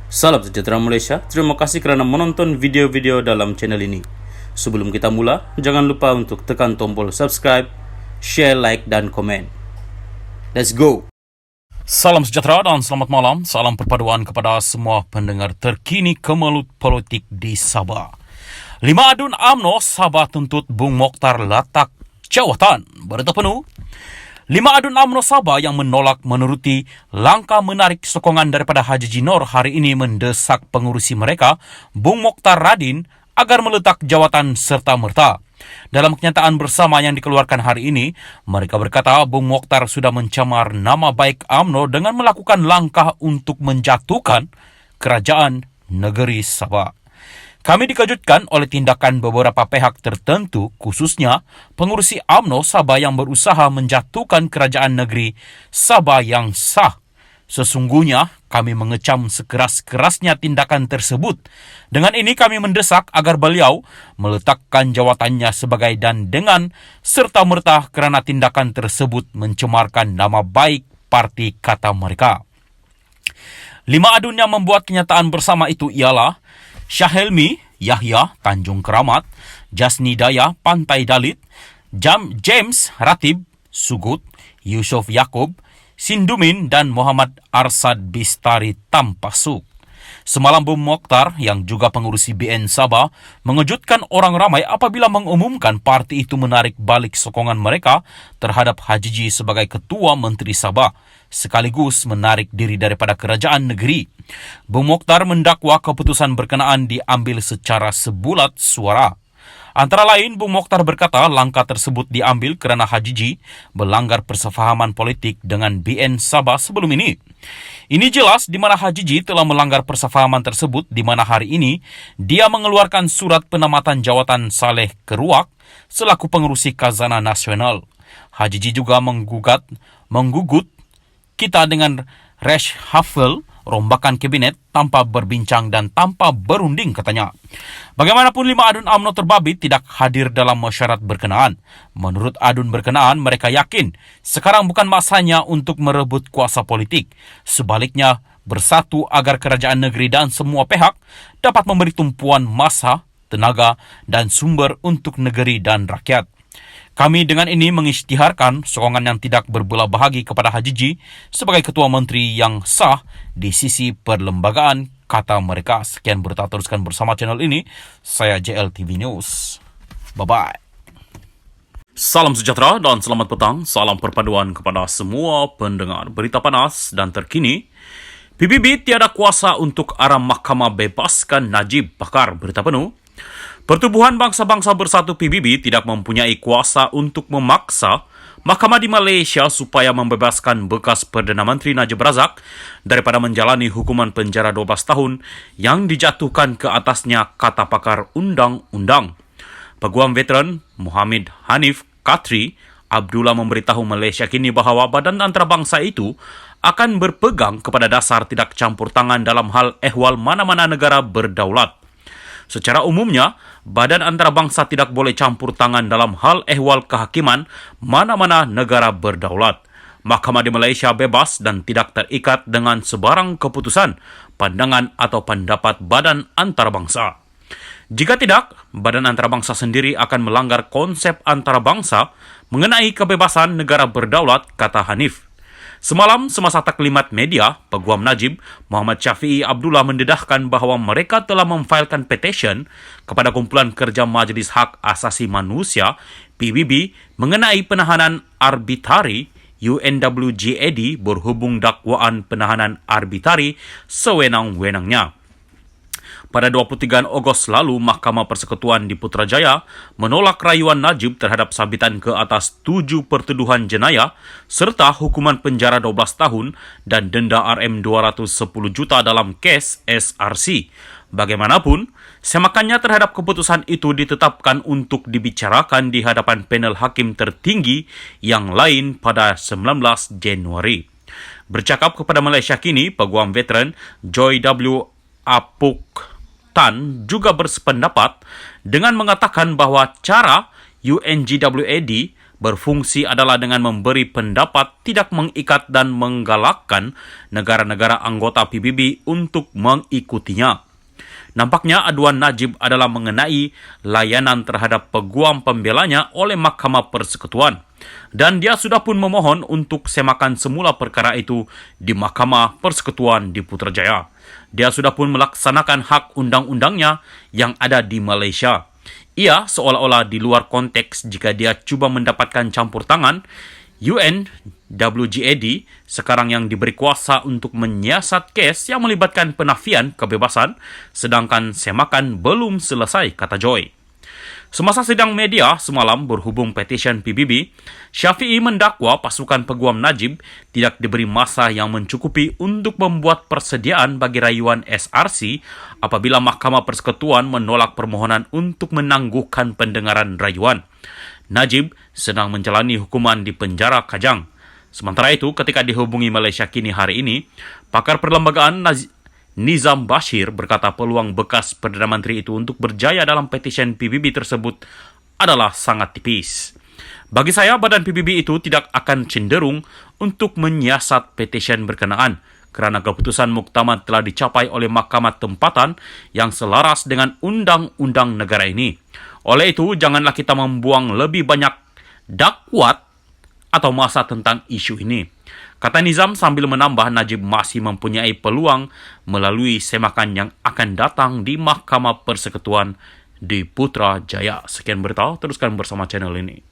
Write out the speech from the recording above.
Salam sejahtera Malaysia, terima kasih kerana menonton video-video dalam channel ini. Sebelum kita mula, jangan lupa untuk tekan tombol subscribe, share, like dan komen. Let's go! Salam sejahtera dan selamat malam. Salam perpaduan kepada semua pendengar terkini kemelut politik di Sabah. 5 adun UMNO Sabah tuntut Bung Mokhtar letak jawatan. Berita penuh. 5 adun UMNO Sabah yang menolak menuruti langkah menarik sokongan daripada Haji Jinor hari ini mendesak pengurusi mereka, Bung Mokhtar Radin, agar meletak jawatan serta-merta. Dalam kenyataan bersama yang dikeluarkan hari ini, mereka berkata Bung Mokhtar sudah mencemar nama baik UMNO dengan melakukan langkah untuk menjatuhkan kerajaan negeri Sabah. Kami dikejutkan oleh tindakan beberapa pihak tertentu, khususnya pengurusi UMNO Sabah yang berusaha menjatuhkan kerajaan negeri Sabah yang sah. Sesungguhnya, kami mengecam sekeras-kerasnya tindakan tersebut. Dengan ini kami mendesak agar beliau meletakkan jawatannya sebagai dan dengan serta-merta kerana tindakan tersebut mencemarkan nama baik parti, kata mereka. 5 adun yang membuat kenyataan bersama itu ialah Syahelmi Yahya Tanjung Keramat, Jasni Daya Pantai Dalit, James Ratib Sugut, Yusof Yaakob Sindumin dan Muhammad Arsad Bistari Tampasuk. Semalam Bung Mokhtar yang juga pengurusi BN Sabah mengejutkan orang ramai apabila mengumumkan parti itu menarik balik sokongan mereka terhadap Haji Ji sebagai Ketua Menteri Sabah sekaligus menarik diri daripada kerajaan negeri. Bung Mokhtar mendakwa keputusan berkenaan diambil secara sebulat suara. Antara lain, Bung Mokhtar berkata langkah tersebut diambil kerana Haji Ji melanggar persefahaman politik dengan BN Sabah sebelum ini. Ini jelas di mana Haji Ji telah melanggar persefahaman tersebut di mana hari ini dia mengeluarkan surat penamatan jawatan Saleh Keruak selaku pengerusi Khazanah Nasional. Haji Ji juga menggugut kita dengan reshuffle rombakan kabinet tanpa berbincang dan tanpa berunding, katanya. Bagaimanapun 5 adun UMNO terbabit tidak hadir dalam mesyuarat berkenaan. Menurut adun berkenaan, mereka yakin sekarang bukan masanya untuk merebut kuasa politik. Sebaliknya, bersatu agar kerajaan negeri dan semua pihak dapat memberi tumpuan masa, tenaga dan sumber untuk negeri dan rakyat. Kami dengan ini mengisytiharkan sokongan yang tidak berbelah bahagi kepada Haji Ji sebagai Ketua Menteri yang sah di sisi perlembagaan, kata mereka. Sekian berita, teruskan bersama channel ini. Saya JLTV News. Bye-bye. Salam sejahtera dan selamat petang. Salam perpaduan kepada semua pendengar berita panas dan terkini. PBB tiada kuasa untuk arah mahkamah bebaskan Najib Bakar. Berita penuh. Pertubuhan Bangsa-Bangsa Bersatu PBB tidak mempunyai kuasa untuk memaksa mahkamah di Malaysia supaya membebaskan bekas Perdana Menteri Najib Razak daripada menjalani hukuman penjara 12 tahun yang dijatuhkan ke atasnya, kata pakar undang-undang. Peguam veteran Muhammad Hanif Khatri Abdullah memberitahu Malaysia kini bahawa badan antarabangsa itu akan berpegang kepada dasar tidak campur tangan dalam hal ehwal mana-mana negara berdaulat. Secara umumnya, badan antarabangsa tidak boleh campur tangan dalam hal ehwal kehakiman mana-mana negara berdaulat. Mahkamah di Malaysia bebas dan tidak terikat dengan sebarang keputusan, pandangan atau pendapat badan antarabangsa. Jika tidak, badan antarabangsa sendiri akan melanggar konsep antarabangsa mengenai kebebasan negara berdaulat, kata Hanif. Semalam, semasa taklimat media, Peguam Najib, Muhammad Syafiee Abdullah mendedahkan bahawa mereka telah memfailkan petisyen kepada Kumpulan Kerja Majlis Hak Asasi Manusia, PBB, mengenai penahanan arbitari UNWGAD berhubung dakwaan penahanan arbitari sewenang-wenangnya. Pada 23 Ogos lalu, Mahkamah Persekutuan di Putrajaya menolak rayuan Najib terhadap sabitan ke atas 7 pertuduhan jenayah serta hukuman penjara 12 tahun dan denda RM210 juta dalam kes SRC. Bagaimanapun, semakannya terhadap keputusan itu ditetapkan untuk dibicarakan di hadapan panel hakim tertinggi yang lain pada 19 Januari. Bercakap kepada Malaysia kini, Peguam Veteran Joy W. Apuk Tan juga bersependapat dengan mengatakan bahawa cara UNGWAD berfungsi adalah dengan memberi pendapat tidak mengikat dan menggalakkan negara-negara anggota PBB untuk mengikutinya. Nampaknya aduan Najib adalah mengenai layanan terhadap peguam pembelanya oleh Mahkamah Persekutuan. Dan dia sudah pun memohon untuk semakan semula perkara itu di Mahkamah Persekutuan di Putrajaya. Dia sudah pun melaksanakan hak undang-undangnya yang ada di Malaysia. Ia seolah-olah di luar konteks jika dia cuba mendapatkan campur tangan UNWGAD sekarang yang diberi kuasa untuk menyiasat kes yang melibatkan penafian kebebasan, sedangkan semakan belum selesai, kata Joy. Semasa sidang media semalam berhubung petisyen PBB, Syafiee mendakwa pasukan peguam Najib tidak diberi masa yang mencukupi untuk membuat persediaan bagi rayuan SRC apabila Mahkamah Persekutuan menolak permohonan untuk menangguhkan pendengaran rayuan. Najib sedang menjalani hukuman di penjara Kajang. Sementara itu, ketika dihubungi Malaysia Kini hari ini, pakar perlembagaan Nizam Bashir berkata peluang bekas Perdana Menteri itu untuk berjaya dalam petisyen PBB tersebut adalah sangat tipis. Bagi saya, badan PBB itu tidak akan cenderung untuk menyiasat petisyen berkenaan kerana keputusan muktamad telah dicapai oleh Mahkamah Tempatan yang selaras dengan undang-undang negara ini. Oleh itu, janganlah kita membuang lebih banyak dakwat atau masa tentang isu ini. Kata Nizam sambil menambah Najib masih mempunyai peluang melalui semakan yang akan datang di Mahkamah Persekutuan di Putrajaya. Sekian berita, teruskan bersama channel ini.